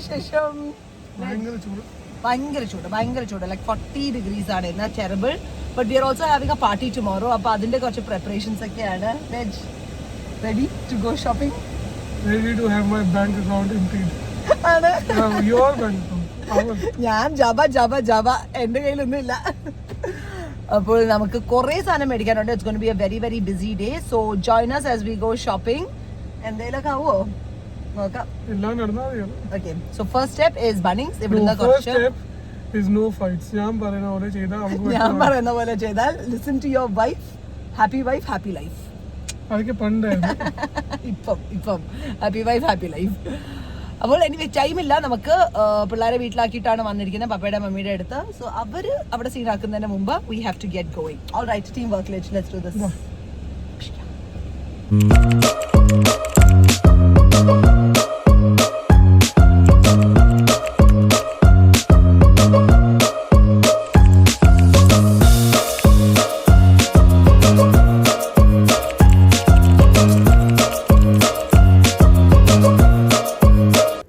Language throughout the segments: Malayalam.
വിശേഷം? ഭയങ്കര ചൂട്. Like 40 degrees ആണ്. Not terrible. But we are also having a party tomorrow. അപ്പോൾ അതിന്റെ കുറച്ച് preparations ഒക്കെയാണ്. Ready to go shopping? Ready to have my bank account emptied. ആണ്. Your bank account. ഞാൻ ജബ എൻ്റെ കയ്യിലൊന്നും ഇല്ല. അപ്പോൾ നമുക്ക് കുറേ സാധനം മേടിക്കാനുണ്ട്. It's going to be a very very busy day. So join us as we go shopping. എന്തെങ്കിലുമൊക്കെ ആവുമോ നോക്കാം. എല്ലാം നടന്നാൽ മതിയോ? Okay. So first step is Bunnings. ഇവിടുന്ന് കുറച്ച് first step is no fights. ഞാൻ പറയുന്ന പോലെ ചെയ്താൽ listen to your wife. Happy wife, happy life. അതൊക്കെ പണ്ടായിരുന്നു. ഇപ്പം happy wife, happy life. അപ്പോൾ എനിവേ ടൈമില്ല. നമുക്ക് പിള്ളേരെ വീട്ടിലാക്കിയിട്ടാണ് വന്നിരിക്കുന്നത് പപ്പയുടെ മമ്മിയുടെ അടുത്ത്. സോ അവര് അവിടെ സീനാക്കുന്നതിന് മുമ്പ് we have to get going. All right, team work. Let's do this.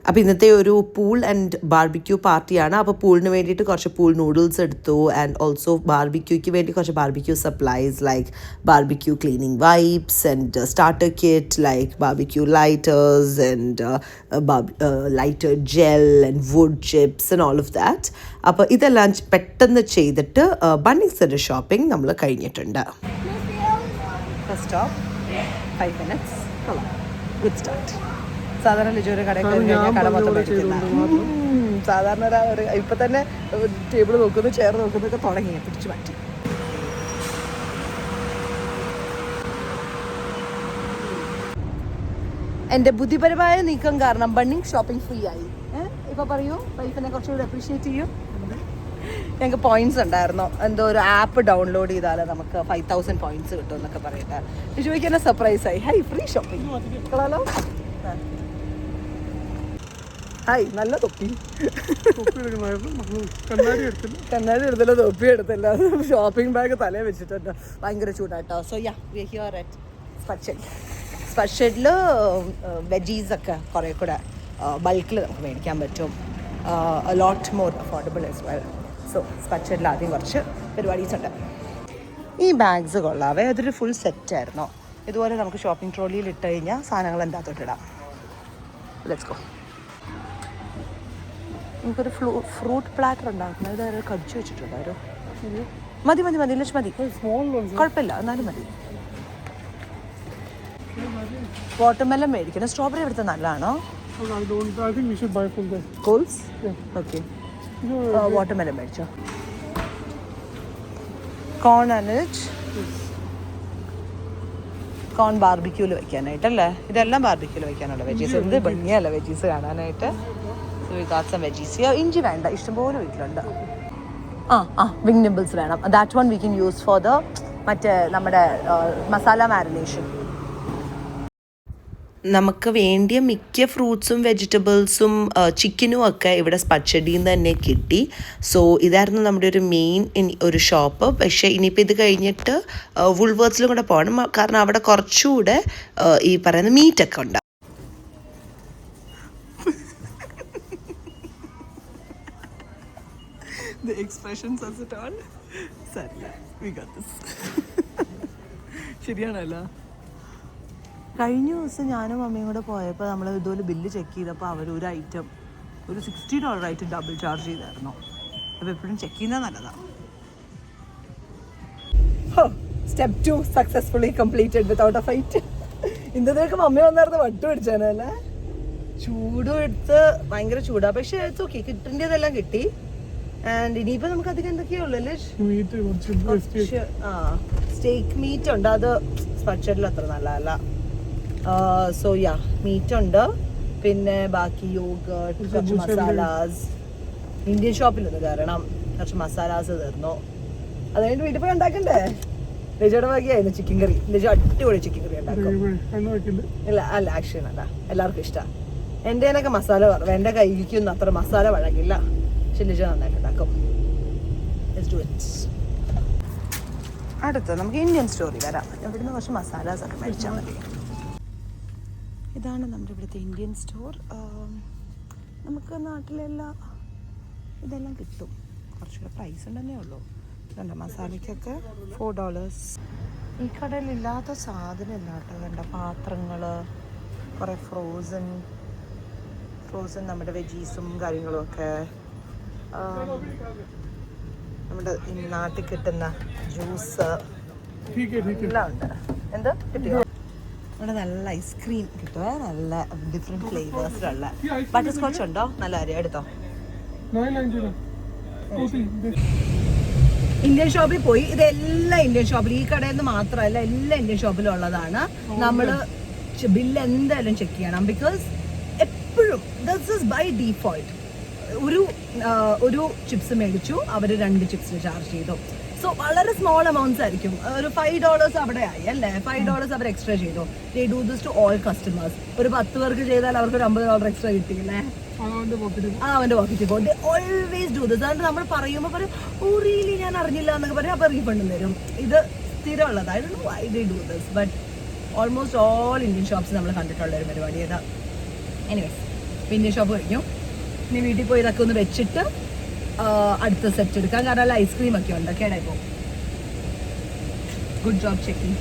അപ്പോൾ ഇന്നത്തെ ഒരു പൂൾ ആൻഡ് ബാർബിക്യൂ പാർട്ടിയാണ്. അപ്പോൾ പൂളിന് വേണ്ടിയിട്ട് കുറച്ച് പൂൾ നൂഡിൽസ് എടുത്തു ആൻഡ് ഓൾസോ ബാർബിക്യൂക്ക് വേണ്ടി കുറച്ച് barbecue supplies like barbecue cleaning wipes and starter kit like barbecue lighters and lighter gel and wood chips and all of that. അപ്പോൾ ഇതെല്ലാം പെട്ടെന്ന് ചെയ്തിട്ട് ബണ്ണിങ്സിൻ്റെ ഷോപ്പിംഗ് നമ്മൾ കഴിഞ്ഞിട്ടുണ്ട്. First stop 5 minutes. Good start. സാധാരണ ലിജോയുടെ കടയിൽ കട മൊത്തം മേടിക്കുന്ന സാധാരണ ഇപ്പൊ തന്നെ ടേബിൾ നോക്കുന്നു ചെയർ നോക്കുന്നൊക്കെ തുടങ്ങി പിടിച്ചു മാറ്റി. എന്റെ ബുദ്ധിപരമായ നീക്കം കാരണം ബണ്ണിങ് ഷോപ്പിംഗ് ഫ്രീ ആയി. ഇപ്പൊ പറയൂ, വൈഫിനെ കുറച്ചുകൂടി അപ്രീഷിയേറ്റ് ചെയ്യൂ. ഞങ്ങൾക്ക് പോയിന്റ്സ് ഉണ്ടായിരുന്നു. എന്തോ ഒരു ആപ്പ് ഡൗൺലോഡ് ചെയ്താൽ നമുക്ക് 5000 പോയിന്റ്സ് കിട്ടും എന്നൊക്കെ പറയട്ടെ. ലിജോയ്ക്ക് എന്നെ സർപ്രൈസ് ആയി. Hi, free shopping. കളാലോ. ഹായ്, നല്ല തൊപ്പി. കണ്ണാടി എടുത്തില്ല, തൊപ്പി എടുത്തില്ല. ഷോപ്പിംഗ് ബാഗ് തലേ വെച്ചിട്ടുണ്ട്. ഭയങ്കര ചൂടാട്ടോ. So yeah, we are here at സ്പെഷ്യലിൽ വെജീസൊക്കെ കുറേ കൂടെ ബൾക്കിൽ നമുക്ക് മേടിക്കാൻ പറ്റും. A lot more affordable as well. So സ്പെഷ്യലിൽ ആദ്യം കുറച്ച് പരിപാടീസ് ഉണ്ട്. ഈ ബാഗ്സ് കൊള്ളാവേ. അതൊരു ഫുൾ സെറ്റായിരുന്നു. ഇതുപോലെ നമുക്ക് ഷോപ്പിംഗ് ട്രോളിയിൽ ഇട്ട് കഴിഞ്ഞാൽ സാധനങ്ങൾ എന്താ തൊട്ടിടാം. Let's go. നമുക്കൊരു ഫ്രൂട്ട് പ്ലാറ്റർ ഉണ്ടാക്കണം. ഇതാരോ കടിച്ചു വെച്ചിട്ടുണ്ടാരോ? മതി ലക്ഷ്മതി, കുഴപ്പമില്ല, എന്നാലും മതി. വാട്ടർമെലൺ മേടിക്കണം. സ്ട്രോബെറി ഇവിടുത്തെ നല്ലതാണോ? ഓക്കെ, വാട്ടർമെലൺ മേടിച്ചോ. കോൺ ബാർബിക്യൂല് വെക്കാനായിട്ടല്ലേ? ഇതെല്ലാം ബാർബിക്യൂല് വെക്കാനുള്ള വെജീസ്. എന്ത് ഭംഗിയല്ല വെജീസ് കാണാനായിട്ട്. ഇഞ്ചി വേണ്ട, ഇഷ്ടംപോലെ വീട്ടിലുണ്ട്. വിങ് നിബിൾസ് വേണം. That one we can use for the മറ്റേ നമ്മുടെ മസാല മാരിനേഷൻ. നമുക്ക് വേണ്ടിയ മിക്ക ഫ്രൂട്ട്സും വെജിറ്റബിൾസും ചിക്കനും ഒക്കെ ഇവിടെ സ്പച്ചടിയിൽ നിന്ന് തന്നെ കിട്ടി. സോ ഇതായിരുന്നു നമ്മുടെ ഒരു മെയിൻ ഒരു ഷോപ്പ്. പക്ഷേ ഇനിയിപ്പോൾ ഇത് കഴിഞ്ഞിട്ട് വുൾവേർട്സിലും കൂടെ പോകണം. കാരണം അവിടെ കുറച്ചുകൂടെ ഈ പറയുന്ന മീറ്റൊക്കെ ഉണ്ട്. The expression says it all. Sorry, we got this. ശരിയാണല്ലോ. കഴിഞ്ഞ ദിവസം ഞാനും മമ്മിയും കൂടെ പോയപ്പോൾ നമ്മൾ ഇതുപോലെ ബില്ല് ചെക്ക് ചെയ്തപ്പോൾ അവർ ഒരു ഐറ്റം ഒരു $60 ആയിട്ട് ഡബിൾ ചാർജ് ചെയ്തായിരുന്നു. അപ്പോൾ എപ്പോഴും ചെക്ക് ചെയ്യുന്നത് നല്ലതാണ്. Step 2 successfully completed without A fight. ഇന്നത്തേക്ക് മമ്മി വന്നായിരുന്നു വട്ടു പിടിച്ചാനല്ലേ. ചൂടും എടുത്ത് ഭയങ്കര ചൂടാണ്. പക്ഷേ ഇറ്റ്സ് ഓക്കെ, കിട്ടേണ്ടതെല്ലാം കിട്ടി. ആൻഡ് ഇനിയിപ്പോൾ നമുക്ക് അധികം എന്തൊക്കെയുള്ളല്ലേ? സ്റ്റേക്ക് മീറ്റ് ഉണ്ട്. അത് സ്പെഷ്യലിൽ അത്ര നല്ലതല്ല. സോ യാ, മീറ്റ് ഉണ്ട്. പിന്നെ ബാക്കി യോഗർട്ട്, കുറച്ച് മസാലാസ്. ഇന്ത്യൻ ഷോപ്പിലൊന്ന് കയറണം. കുറച്ച് മസാലാസ് തീർന്നു. അത് കഴിഞ്ഞിട്ട് വീട്ടിൽ പോയി ഉണ്ടാക്കണ്ടേ? ലിജോയുടെ ബാക്കിയായിരുന്നു ചിക്കൻ കറി. ലിജോ അടിപൊളി ചിക്കൻ കറി ഉണ്ടാക്കും. ഇല്ല അല്ല, ആക്ഷൻ അല്ല, എല്ലാവർക്കും ഇഷ്ടമാണ്. എൻ്റെ കയ്യിലൊക്കെ മസാല കുറവ്. എൻ്റെ കൈക്കൊന്നും അത്ര മസാല വഴങ്ങില്ല. പക്ഷെ ലിജോ നന്നായിട്ട് ഉണ്ടാക്കും. അടുത്ത നമുക്ക് ഇന്ത്യൻ സ്റ്റോറി വരാം. ഇവിടുന്ന് കുറച്ച് മസാലാസ് ഒക്കെ മേടിച്ചാൽ മതി. ഇതാണ് നമ്മുടെ ഇവിടുത്തെ ഇന്ത്യൻ സ്റ്റോർ. നമുക്ക് നാട്ടിലെല്ലാം ഇതെല്ലാം കിട്ടും. കുറച്ചുകൂടെ പ്രൈസ് ഉണ്ടെന്നേ ഉള്ളൂ. കണ്ട മസാലയ്ക്കൊക്കെ $4. ഈ കടയിലില്ലാത്ത സാധനം ഇല്ല കേട്ടോ. കണ്ട പാത്രങ്ങൾ, കുറേ ഫ്രോസൺ നമ്മുടെ വെജീസും കാര്യങ്ങളും ഒക്കെ, നമ്മുടെ നാട്ടിൽ കിട്ടുന്ന ജ്യൂസ് എല്ലാം ഉണ്ട്. എന്ത് കിട്ടിയോ? ഇവിടെ നല്ല ഐസ്ക്രീം കിട്ടുക, നല്ല ഡിഫറെൻറ്റ് ഫ്ലേവേഴ്സിലുള്ള. ബട്ടർ സ്കോച്ച് ഉണ്ടോ? നല്ല കാര്യം, എടുത്തോ. ഇന്ത്യൻ ഷോപ്പിൽ പോയി. ഇതെല്ലാം ഇന്ത്യൻ ഷോപ്പിൽ, ഈ കടയിൽ നിന്ന് മാത്രമല്ല എല്ലാ ഇന്ത്യൻ ഷോപ്പിലും ഉള്ളതാണ്. നമ്മൾ ബില്ല് എന്തായാലും ചെക്ക് ചെയ്യണം. ബിക്കോസ് എപ്പോഴും ദിസ് ഇസ് ബൈ ഡീഫോൾട്ട്. ഒരു ചിപ്സ് മേടിച്ചു, അവർ 2 ചിപ്സ് ചാർജ് ചെയ്തു. സോ വളരെ സ്മോൾ അമൗണ്ട്സ് ആയിരിക്കും. ഒരു $5 അവിടെ ആയി അല്ലേ, $5 അവർ എക്സ്ട്രാ ചെയ്തു. They do this to all customers. ഒരു 10 പേർക്ക് ചെയ്താൽ അവർക്ക് ഒരു $50 എക്സ്ട്രാ കിട്ടിയില്ലേ, അവൻ്റെ പോക്കറ്റിൽ പോകും. Always do this. അതുകൊണ്ട് നമ്മൾ പറയുമ്പോൾ പറയും ഓ റിയലി ഞാൻ അറിഞ്ഞില്ല എന്നൊക്കെ പറയും. അപ്പോൾ റീഫണ്ട് തരും. ഇത് സ്ഥിരമുള്ളതായിരുന്നു. I did do this, but almost all Indian shops നമ്മൾ കണ്ടിട്ടുള്ള ഒരു പരിപാടി ഏതാ. എനിവേസ്, ഇന്ത്യൻ ഷോപ്പ് കഴിഞ്ഞു. ഇനി വീട്ടിൽ പോയി ഇതൊക്കെ ഒന്ന് വെച്ചിട്ട് അടുത്ത സെറ്റ് എടുക്കാം. കാരണം ഐസ്ക്രീം ഒക്കെ ഉണ്ട്, കേടായി പോകും. Good job checking.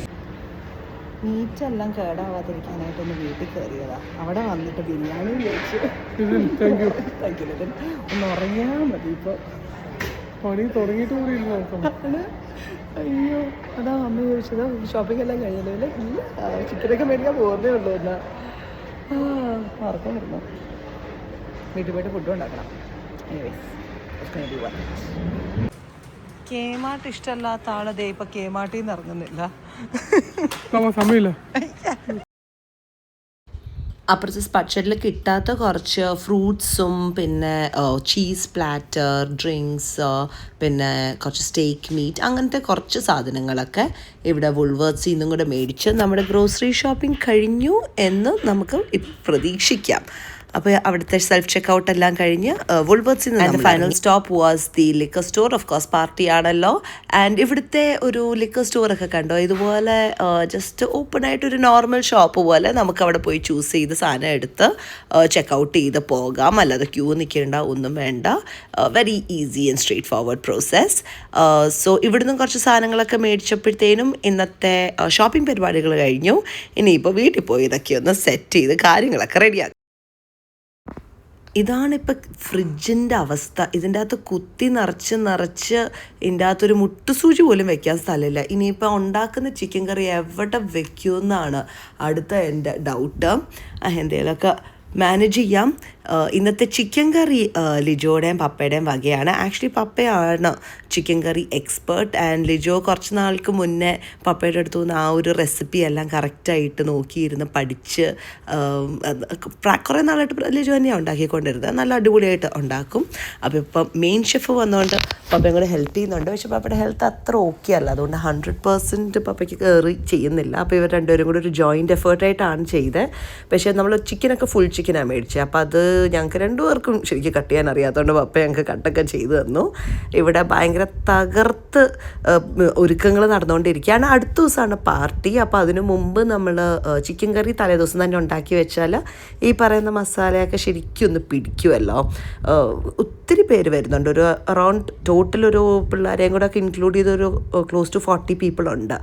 മീറ്റെല്ലാം കേടാവാതിരിക്കാനായിട്ടൊന്ന് വീട്ടിൽ കയറിയതാ. അവിടെ വന്നിട്ട് ബിരിയാണി കഴിച്ചു. ഒന്ന് ഉറങ്ങിയാൽ മതി. ഇപ്പോൾ പണി തുടങ്ങിയിട്ട് കൂടി അയ്യോ, അതാ അമ്മ ചോദിച്ചത് ഷോപ്പിംഗ് എല്ലാം കഴിഞ്ഞല്ലോ. ഇല്ല, ചിക്കനൊക്കെ മേടിക്കാൻ പോകുന്നേ ഉള്ളൂ. എന്നാ മറക്കാൻ വരുന്നു. വീട്ടിൽ പോയിട്ട് ഫുഡ് ഉണ്ടാക്കണം. കേമാട്ട് ഇഷ്ടമല്ലാത്ത ആളതേ ഇപ്പൊ കേമാട്ടിൽ നിന്ന് ഇറങ്ങുന്നില്ല. സമയമില്ല. അപ്പുറത്തെ സ്പെഷ്യലിൽ കിട്ടാത്ത കുറച്ച് ഫ്രൂട്ട്സും പിന്നെ ചീസ് പ്ലാറ്റർ, ഡ്രിങ്ക്സ്, പിന്നെ കുറച്ച് സ്റ്റേക്ക് മീറ്റ്, അങ്ങനത്തെ കുറച്ച് സാധനങ്ങളൊക്കെ ഇവിടെ വുൾവേർഡ്സിൽ നിന്നും കൂടെ മേടിച്ച് നമ്മുടെ ഗ്രോസറി ഷോപ്പിംഗ് കഴിഞ്ഞു എന്ന് നമുക്ക് പ്രതീക്ഷിക്കാം. അപ്പോൾ അവിടുത്തെ സെൽഫ് ചെക്കൗട്ട് എല്ലാം കഴിഞ്ഞ് വുൾവേർഡ്സിൽ നിന്ന് final stop was the liquor store. Of course party ആണല്ലോ. ആൻഡ് ഇവിടുത്തെ ഒരു ലിക്കർ സ്റ്റോറൊക്കെ കണ്ടോ, ഇതുപോലെ ജസ്റ്റ് ഓപ്പൺ ആയിട്ടൊരു നോർമൽ ഷോപ്പ് പോലെ നമുക്ക് അവിടെ പോയി ചൂസ് ചെയ്ത് സാധനം എടുത്ത് ചെക്കൗട്ട് ചെയ്ത് പോകാം. അല്ലാതെ ക്യൂ നിൽക്കേണ്ട ഒന്നും വേണ്ട. Very easy and straight forward process. So ഇവിടുന്ന് കുറച്ച് സാധനങ്ങളൊക്കെ മേടിച്ചപ്പോഴത്തേനും ഇന്നത്തെ ഷോപ്പിംഗ് പരിപാടികൾ കഴിഞ്ഞു. ഇനിയിപ്പോൾ വീട്ടിൽ പോയി ഇതൊക്കെ ഒന്ന് സെറ്റ് ചെയ്ത് കാര്യങ്ങളൊക്കെ റെഡിയാക്കും. ഇതാണിപ്പോൾ ഫ്രിഡ്ജിൻ്റെ അവസ്ഥ. ഇതിൻ്റെ അകത്ത് കുത്തി നിറച്ച് ഇതിൻ്റെ അകത്തൊരു മുട്ടുസൂചി പോലും വെക്കാൻ സ്ഥലമില്ല. ഇനിയിപ്പോൾ ഉണ്ടാക്കുന്ന ചിക്കൻ കറി എവിടെ വെക്കുമെന്നാണ് അടുത്ത എൻ്റെ ഡൗട്ട്. എന്തെങ്കിലുമൊക്കെ മാനേജ് ചെയ്യാം. ഇന്നത്തെ ചിക്കൻ കറി ലിജോയുടെയും പപ്പയുടെയും വകയാണ്. ആക്ച്വലി പപ്പയാണ് chicken curry expert. And Lijo കുറച്ച് നാൾക്ക് മുന്നേ പപ്പയുടെ അടുത്ത് നിന്ന് ആ ഒരു റെസിപ്പി എല്ലാം കറക്റ്റായിട്ട് നോക്കിയിരുന്ന് പഠിച്ച് കുറേ നാളായിട്ട് ലിജോ തന്നെയാണ് ഉണ്ടാക്കിക്കൊണ്ടിരുന്നത്. നല്ല അടിപൊളിയായിട്ട് ഉണ്ടാക്കും. അപ്പോൾ ഇപ്പം മെയിൻ ഷെഫ് വന്നുകൊണ്ട് പപ്പയും കൂടെ ഹെൽപ്പ് ചെയ്യുന്നുണ്ട്. പക്ഷേ പപ്പയുടെ ഹെൽത്ത് അത്ര ഓക്കെ അല്ല. അതുകൊണ്ട് 100% പപ്പയ്ക്ക് കയറി ചെയ്യുന്നില്ല. അപ്പോൾ ഇവർ രണ്ടുപേരും കൂടെ ഒരു ജോയിൻറ്റ് എഫേർട്ടായിട്ടാണ് ചെയ്തത്. പക്ഷേ നമ്മൾ ചിക്കനൊക്കെ ഫുൾ ചിക്കനാണ് മേടിച്ചത്. അപ്പോൾ അത് ഞങ്ങൾക്ക് രണ്ടുപേർക്കും ശരിക്കും കട്ട് ചെയ്യാൻ അറിയാത്തതുകൊണ്ട് പപ്പ ഞങ്ങൾക്ക് കട്ടൊക്കെ ചെയ്തു തന്നു. ഇവിടെ ഭയങ്കര തകർത്ത് ഒരുക്കങ്ങൾ നടന്നുകൊണ്ടിരിക്കുകയാണ്. അടുത്ത ദിവസമാണ് പാർട്ടി. അപ്പോൾ അതിനു മുമ്പ് നമ്മൾ ചിക്കൻ കറി തലേ ദിവസം തന്നെ ഉണ്ടാക്കി വെച്ചാൽ ഈ പറയുന്ന മസാലയൊക്കെ ശരിക്കും ഒന്ന് പിടിക്കുമല്ലോ. ഒത്തിരി പേര് വരുന്നുണ്ട്. ഒരു അറൗണ്ട് ടോട്ടൽ ഒരു പിള്ളേരെയും കൂടെ ഒക്കെ ഇൻക്ലൂഡ് ചെയ്തൊരു ക്ലോസ് ടു 40 പീപ്പിൾ ഉണ്ട്.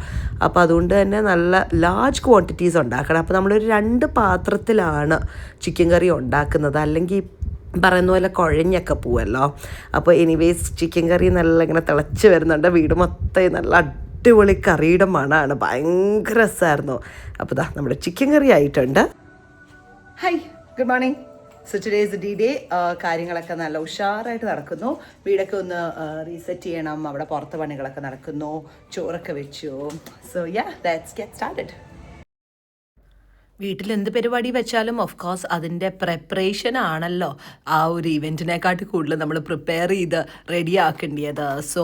അപ്പോൾ അതുകൊണ്ട് തന്നെ നല്ല ലാർജ് ക്വാണ്ടിറ്റീസ് ഉണ്ടാക്കണം. അപ്പോൾ നമ്മളൊരു 2 പാത്രത്തിലാണ് ചിക്കൻ കറി ഉണ്ടാക്കുന്നത്. അല്ലെങ്കിൽ പറയുന്ന പോലെ കുഴഞ്ഞൊക്കെ പോവല്ലോ. അപ്പോൾ എനിവേസ് ചിക്കൻ കറി നല്ല ഇങ്ങനെ തിളച്ച് വരുന്നുണ്ട്. വീട് മൊത്തം നല്ല അടിപൊളി കറിയുടെ മണമാണ്. ഭയങ്കര രസമായിരുന്നു. അപ്പോൾ ഇതാ നമ്മുടെ ചിക്കൻ കറി ആയിട്ടുണ്ട്. Hi, good morning. So today is D day. കാര്യങ്ങളൊക്കെ നല്ല ഉഷാറായിട്ട് നടക്കുന്നു. വീടൊക്കെ ഒന്ന് റീസെറ്റ് ചെയ്യണം. അവിടെ പുറത്ത് പണികളൊക്കെ നടക്കുന്നു. ചോറൊക്കെ വെച്ചു. So yeah, let's get started. വീട്ടിൽ എന്ത് പരിപാടി വെച്ചാലും ഓഫ് കോഴ്സ് അതിൻ്റെ പ്രിപ്പറേഷൻ ആണല്ലോ ആ ഒരു ഇവൻറ്റിനെക്കാട്ടി കൂടുതൽ നമ്മൾ പ്രിപ്പയർ ചെയ്ത് റെഡി ആക്കേണ്ടത്. സോ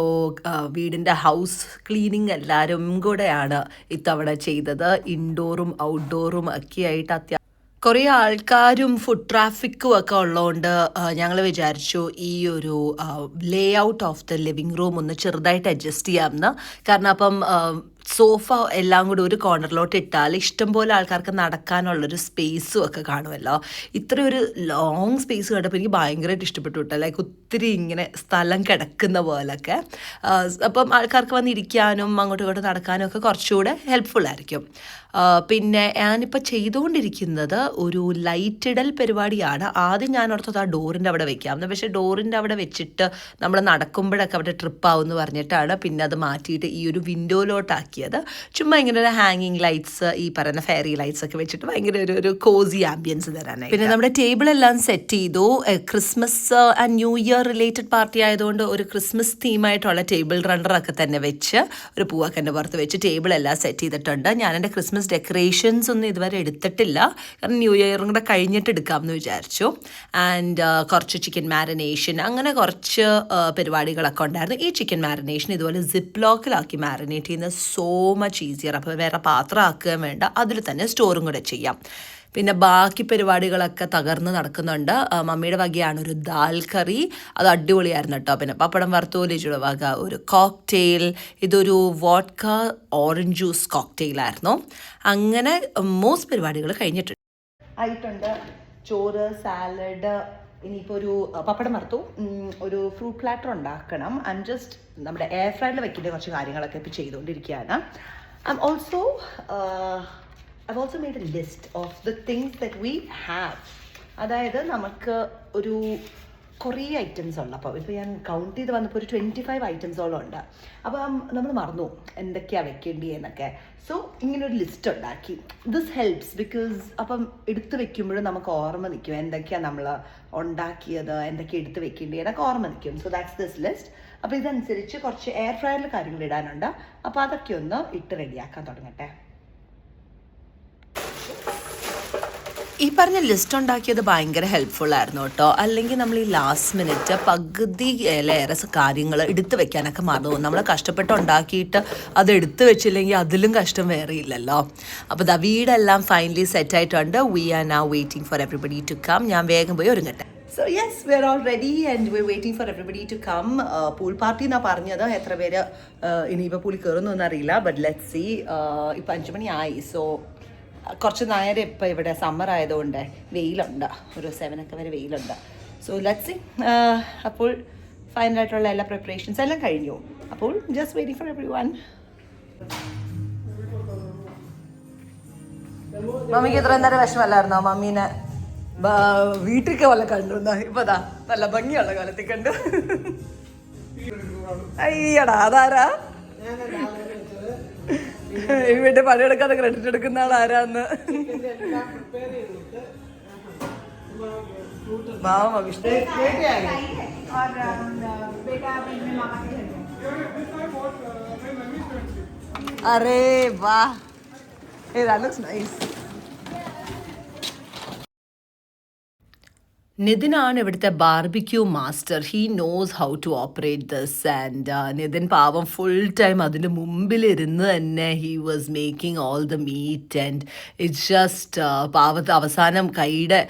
വീടിൻ്റെ ഹൗസ് ക്ലീനിങ് എല്ലാവരും കൂടെയാണ് ഇത്തവണ ചെയ്തത്. ഇൻഡോറും ഔട്ട്ഡോറും ഒക്കെ ആയിട്ട് കുറേ ആൾക്കാരും ഫുഡ് ട്രാഫിക്കും ഒക്കെ ഉള്ളതുകൊണ്ട് ഞങ്ങൾ വിചാരിച്ചു ഈ ഒരു ലേ out of the living room ഒന്ന് ചെറുതായിട്ട് അഡ്ജസ്റ്റ് ചെയ്യാമെന്ന്. കാരണം അപ്പം സോഫ എല്ലാം കൂടി ഒരു കോർണറിലോട്ട് ഇട്ടാൽ ഇഷ്ടംപോലെ ആൾക്കാർക്ക് നടക്കാനുള്ളൊരു സ്പേസും ഒക്കെ കാണുമല്ലോ. ഇത്ര ഒരു ലോങ് സ്പേസ് കണ്ടപ്പോൾ എനിക്ക് ഭയങ്കരമായിട്ട് ഇഷ്ടപ്പെട്ടു കേട്ടോ. ലൈക്ക് ഒത്തിരി ഇങ്ങനെ സ്ഥലം കിടക്കുന്ന പോലൊക്കെ. അപ്പം ആൾക്കാർക്ക് വന്നിരിക്കാനും അങ്ങോട്ടും ഇങ്ങോട്ടും നടക്കാനും ഒക്കെ കുറച്ചുകൂടെ ഹെൽപ്ഫുൾ ആയിരിക്കും. പിന്നെ ഞാനിപ്പോൾ ചെയ്തുകൊണ്ടിരിക്കുന്നത് ഒരു ലൈറ്റ് ഇടൽ പരിപാടിയാണ്. ആദ്യം ഞാൻ ഓർത്തത് ആ ഡോറിൻ്റെ അവിടെ വെക്കാമെന്ന്. പക്ഷേ ഡോറിൻ്റെ അവിടെ വെച്ചിട്ട് നമ്മൾ നടക്കുമ്പോഴൊക്കെ അവിടെ ട്രിപ്പാവും എന്ന് പറഞ്ഞിട്ടാണ് പിന്നെ അത് മാറ്റിയിട്ട് ഈ ഒരു വിൻഡോയിലോട്ടാക്കിയത്. ചുമ്മാ ഇങ്ങനെ ഒരു ഹാങ്ങിങ് ലൈറ്റ്സ്, ഈ പറയുന്ന ഫെയറി ലൈറ്റ്സ് ഒക്കെ വെച്ചിട്ട് ഭയങ്കര ഒരു കോസി ആംബിയൻസ് തരാനായി. പിന്നെ നമ്മുടെ ടേബിളെല്ലാം സെറ്റ് ചെയ്തു. Christmas and new year related party ആയതുകൊണ്ട് ഒരു ക്രിസ്മസ് തീമായിട്ടുള്ള ടേബിൾ റണ്ണറൊക്കെ തന്നെ വെച്ച് ഒരു പൂവൊക്കെ എൻ്റെ പുറത്ത് വെച്ച് ടേബിളെല്ലാം സെറ്റ് ചെയ്തിട്ടുണ്ട്. ഞാൻ എൻ്റെ ക്രിസ്മസ് ഡെക്കറേഷൻസ് ഒന്നും ഇതുവരെ എടുത്തിട്ടില്ല, കാരണം ന്യൂ ഇയറും കൂടെ കഴിഞ്ഞിട്ട് എടുക്കാമെന്ന് വിചാരിച്ചു. ആൻഡ് കുറച്ച് ചിക്കൻ മാരിനേഷൻ, അങ്ങനെ കുറച്ച് പരിപാടികളൊക്കെ ഉണ്ടായിരുന്നു. ഈ ചിക്കൻ മാരിനേഷൻ ഇതുപോലെ സിപ്പ് ലോക്കിലാക്കി മാരിനേറ്റ് ചെയ്യുന്നത് സോ മച്ച് ഈസിയർ. അപ്പോൾ വേറെ പാത്രം ആക്കുകയും വേണ്ട, അതിൽ തന്നെ സ്റ്റോറും കൂടെ ചെയ്യാം. പിന്നെ ബാക്കി പരിപാടികളൊക്കെ തകർന്ന് നടക്കുന്നുണ്ട്. മമ്മിയുടെ വകയാണ് ഒരു ദാൽ കറി, അത് അടിപൊളിയായിരുന്നു കേട്ടോ. പിന്നെ പപ്പടം വറുത്തോലിയുടെ വക ഒരു കോക്ടെയിൽ, ഇതൊരു വോഡ്ക ഓറഞ്ച് ജ്യൂസ് കോക്ടെയിലായിരുന്നു. അങ്ങനെ മോസ്റ്റ് പരിപാടികൾ കഴിഞ്ഞിട്ടുണ്ട് ആയിട്ടുണ്ട്. ചോറ്, സാലഡ്, ഇനിയിപ്പോൾ ഒരു പപ്പടം വറുത്തു, ഒരു ഫ്രൂട്ട് പ്ലാറ്റർ ഉണ്ടാക്കണം. ജസ്റ്റ് നമ്മുടെ എയർ ഫ്രൈഡിൽ വെക്കേണ്ട കുറച്ച് കാര്യങ്ങളൊക്കെ ഇപ്പോൾ ചെയ്തുകൊണ്ടിരിക്കുകയാണ്. I've also made a list of the things that we have. അതായത് നമുക്ക് ഒരു കുറേ ഐറ്റംസ് ഉണ്ട്. അപ്പോൾ ഇപ്പോൾ ഞാൻ കൗണ്ട് ചെയ്ത് വന്നപ്പോൾ ഒരു 25 ഐറ്റംസോളം ഉണ്ട്. അപ്പം നമ്മൾ മറന്നു എന്തൊക്കെയാണ് വെക്കേണ്ടി എന്നൊക്കെ. സോ ഇങ്ങനൊരു ലിസ്റ്റ് ഉണ്ടാക്കി. ദിസ് ഹെൽപ്സ് ബിക്കോസ് അപ്പം എടുത്ത് വെക്കുമ്പോഴും നമുക്ക് ഓർമ്മ നിൽക്കും എന്തൊക്കെയാണ് നമ്മൾ ഉണ്ടാക്കിയത്, എന്തൊക്കെ എടുത്ത് വെക്കേണ്ടി എന്നൊക്കെ ഓർമ്മ നിൽക്കും. So that's this list. അപ്പോൾ ഇതനുസരിച്ച് കുറച്ച് എയർ ഫ്രയറിൽ കാര്യങ്ങൾ ഇടാനുണ്ട്. അപ്പോൾ അതൊക്കെ ഒന്ന് ഇട്ട് റെഡിയാക്കാൻ തുടങ്ങട്ടെ. ഈ പറഞ്ഞ ലിസ്റ്റ് ഉണ്ടാക്കിയത് ഭയങ്കര ഹെൽപ്ഫുൾ ആയിരുന്നു കേട്ടോ. അല്ലെങ്കിൽ നമ്മൾ ഈ ലാസ്റ്റ് മിനിറ്റ് പകുതിയിലേറെ കാര്യങ്ങൾ എടുത്തു വെക്കാനൊക്കെ മറന്നു പോകും. നമ്മൾ കഷ്ടപ്പെട്ട് ഉണ്ടാക്കിയിട്ട് അത് എടുത്തു വെച്ചില്ലെങ്കിൽ അതിലും കഷ്ടം വേറെ ഇല്ലല്ലോ. അപ്പോൾ വീടെല്ലാം ഫൈനലി സെറ്റ് ആയിട്ടുണ്ട്. We are now waiting for everybody to come. ഞാൻ വേഗം പോയി ഒരുങ്ങട്ടെ. So yes, we're all ready and we're waiting for everybody to come. Pool party എന്നാ പറഞ്ഞത്. എത്ര പേര് ഇനിയിപ്പോൾ പൂളിൽ കയറുന്നൊന്നും അറിയില്ല. But let's see. ഇപ്പം 5 മണി ആയി. സോ കുറച്ച് നേരം ഇപ്പോൾ ഇവിടെ സമ്മർ ആയതുകൊണ്ട് വെയിലുണ്ട്, ഒരു 7 ഒക്കെ വരെ വെയിലുണ്ട്. So let's see. അപ്പോൾ ഫൈനലായിട്ടുള്ള എല്ലാ പ്രിപ്പറേഷൻസ് എല്ലാം കഴിഞ്ഞു. അപ്പോൾ just waiting for everyone. മമ്മിക്ക് ഇത്ര നേരം വിഷമല്ലായിരുന്നോ? മമ്മീനെ വീട്ടിലേക്ക് വല്ല കണ്ടു. ഇപ്പൊ നല്ല ഭംഗിയുള്ള കാലത്തിൽ കണ്ടു. അയ്യടാ, അതാരാ വീട്ടിൽ പണിയെടുക്കാതെ ക്രെഡിറ്റ് എടുക്കുന്ന ആൾ ആരാന്ന്? അരേ വാ, that looks nice. നിതിനാണ് ഇവിടുത്തെ barbecue master. He knows how to operate this. And Nithin പാവം ഫുൾ ടൈം അതിൻ്റെ മുമ്പിലിരുന്ന് തന്നെ he was making all the meat. And it's just പാവത്ത് അവസാനം കൈയുടെ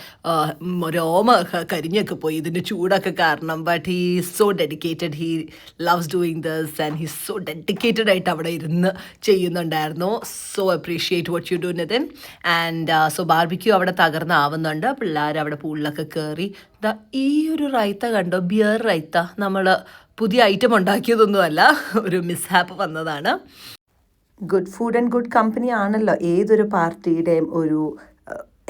രോമ കരിഞ്ഞൊക്കെ പോയി ഇതിൻ്റെ ചൂടൊക്കെ കാരണം. But he is so dedicated. He loves doing this and he so dedicated ആയിട്ട് അവിടെ ഇരുന്ന് ചെയ്യുന്നുണ്ടായിരുന്നു. So appreciate what you do Nithin. And so barbecue അവിടെ തകർന്നാവുന്നുണ്ട്. പിള്ളേർ അവിടെ പൂളിലൊക്കെ കയറി. ഈ ഒരു റൈത്ത കണ്ടോ, ബിയർ റൈത്ത. നമ്മൾ പുതിയ ഐറ്റം ഉണ്ടാക്കിയതൊന്നുമല്ല, ഒരു മിസ്ഹാപ്പ് വന്നതാണ്. Good food and good company ആണല്ലോ ഏതൊരു പാർട്ടിയുടെയും ഒരു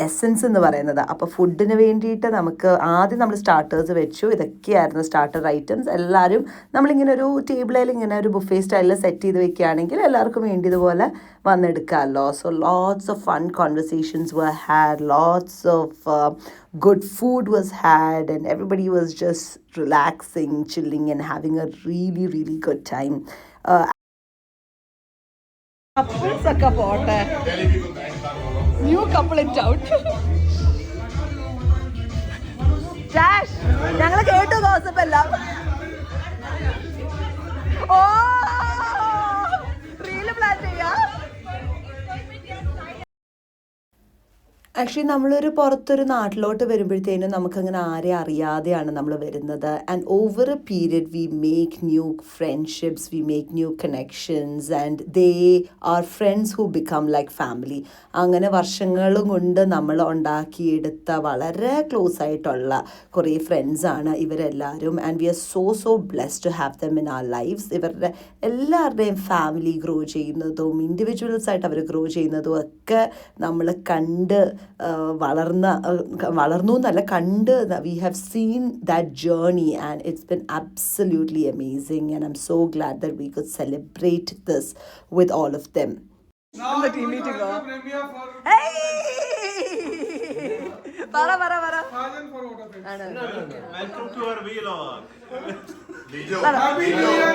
എസൻസ് എന്ന് പറയുന്നത്. അപ്പോൾ ഫുഡിന് വേണ്ടിയിട്ട് നമുക്ക് ആദ്യം നമ്മൾ സ്റ്റാർട്ടേഴ്സ് വെച്ചു. ഇതൊക്കെയായിരുന്നു സ്റ്റാർട്ടർ ഐറ്റംസ്. എല്ലാവരും നമ്മളിങ്ങനെ ഒരു ടേബിളിൽ ഇങ്ങനെ ഒരു ബുഫേ സ്റ്റൈലിൽ സെറ്റ് ചെയ്ത് വെക്കുകയാണെങ്കിൽ എല്ലാവർക്കും വേണ്ടിയതുപോലെ വന്നെടുക്കാമല്ലോ. So lots of fun conversations were had, lots of good food was had, and everybody was just relaxing, chilling and having a really, really good time. Couples ഒക്കെ പോട്ടെ, ന്യൂ കപ്പിൾ ഇറ്റ് ഔട്ട്. ഞങ്ങൾ കേട്ടു ഗോസിപ്പ് എല്ലാം. ഓ റീല് പ്ലാൻ ചെയ്യാ. ആക്ച്വലി നമ്മളൊരു പുറത്തൊരു നാട്ടിലോട്ട് വരുമ്പോഴത്തേനും നമുക്കങ്ങനെ ആരെ അറിയാതെയാണ് നമ്മൾ വരുന്നത്. And over A period we make new friendships, we make new connections and they are friends who become like family. അങ്ങനെ വർഷങ്ങളും കൊണ്ട് നമ്മൾ ഉണ്ടാക്കിയെടുത്ത വളരെ ക്ലോസ് ആയിട്ടുള്ള കുറേ ഫ്രണ്ട്സാണ് ഇവരെല്ലാവരും. And we are so blessed to have them in our lives. ഇവരുടെ എല്ലാവരുടെയും ഫാമിലി ഗ്രോ ചെയ്യുന്നതും ഇൻഡിവിജ്വൽസ് ആയിട്ട് അവർ ഗ്രോ ചെയ്യുന്നതും ഒക്കെ നമ്മൾ കണ്ട് വളർന്നു എന്നല്ല, കണ്ട് we have seen that journey and it's been absolutely amazing and I M so GLAAD that we could celebrate this with all of them. Now the team meeting premiere for പറ Sajan for what of it. Welcome to our vlog. Happy New Year.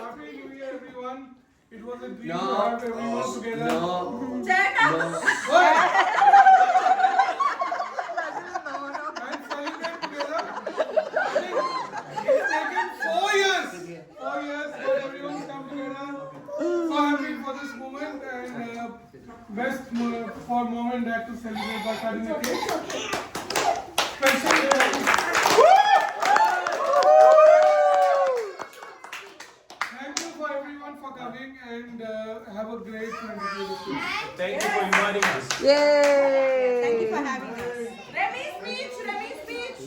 Happy New Year, everyone. It was a dream to have everyone together. What? And celebrate together. It's taken 4 years. 4 years for everyone to come together. So happy for this moment and best for mom and dad to celebrate by cutting the cake. Special. Thank you for everyone for coming and have a great 2022. Thank you for inviting us. Thank you for having us. Remy speech.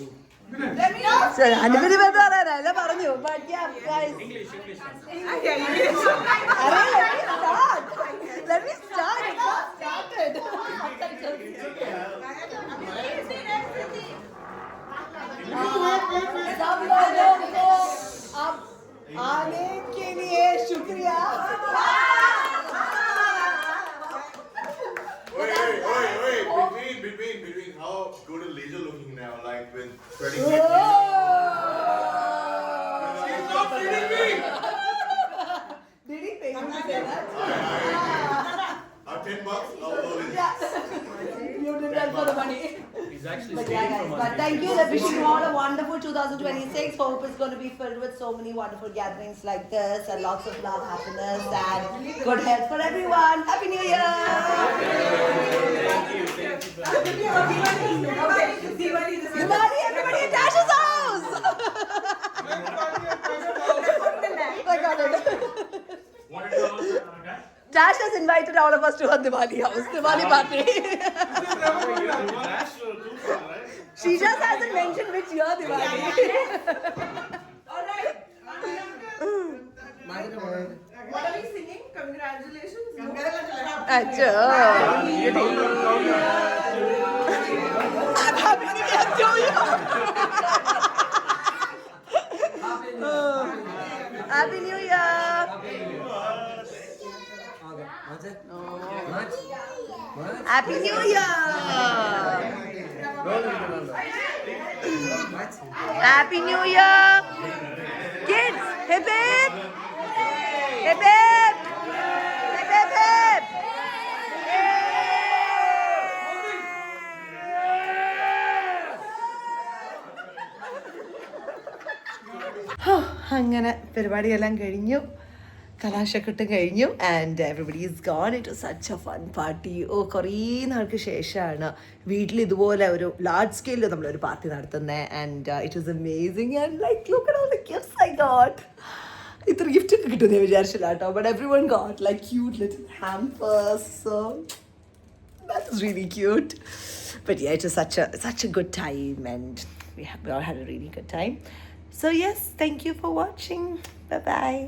അനുമതി പറയാനല്ല പറഞ്ഞു. But yeah, guys. English. Let me start. It got started. सब लोगों को अब आने के लिए शुक्रिया. Wait. Between how good is Leisure looking now? Like with spreading it. She's not feeding me. Did he pay you to say that? $10. Oh, You did that for the money. He's actually But staying yeah, guys, from but us. thank you. Let's wish you all a wonderful 2026. Hope it's going to be filled with so many wonderful gatherings like this and lots of love, happiness, and good health for everyone. Happy New Year! Diwali, everybody in Dash's house! I got it. Dash has invited all of us to her Diwali house, Diwali party. She just hasn't mentioned which year Diwali. Alright. What are we singing? Congratulations. Achha. Happy New Year to you. Happy New Year. Happy New Year. Happy New Year. Kids, hip hip. Hip hip. Hip hip hip. അങ്ങനെ പരിപാടിയെല്ലാം കഴിഞ്ഞു, കലാശക്കെട്ട് കഴിഞ്ഞു and everybody is gone. It was such a fun party. കുറേ നാൾക്ക് ശേഷമാണ് വീട്ടിൽ ഇതുപോലെ ഒരു ലാർജ് സ്കെയിലിൽ നമ്മളൊരു പാർട്ടി നടത്തുന്നത് and it was amazing and like look at all the gifts I got. ഇത്ര ഗിഫ്റ്റ് ഒക്കെ കിട്ടുമെന്ന് ഞാൻ വിചാരിച്ചില്ല കേട്ടോ. But every one got like cute little hampers. So that was really cute. But yeah, it was such a good time and we all had a really good time. So yes, thank you for watching. Bye bye.